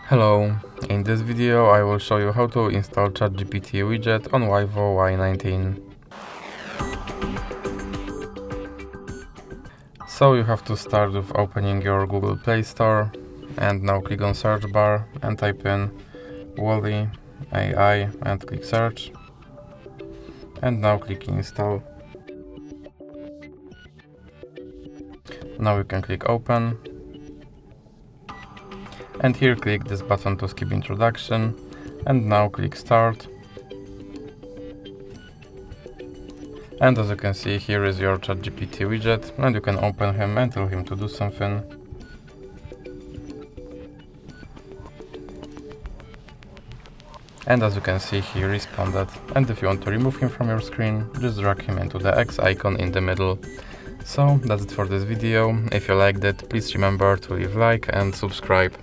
Hello, in this video I will show you how to install ChatGPT Widget on VIVO Y19. So you have to start with opening your Google Play Store and now click on search bar and type in Wally AI and click search and now click install. Now you can click open. And here click this button to skip introduction and now click start. And as you can see, here is your ChatGPT widget and you can open him and tell him to do something. And as you can see, he responded. And if you want to remove him from your screen, just drag him into the X icon in the middle. So that's it for this video. If you liked it, please remember to leave a like and subscribe.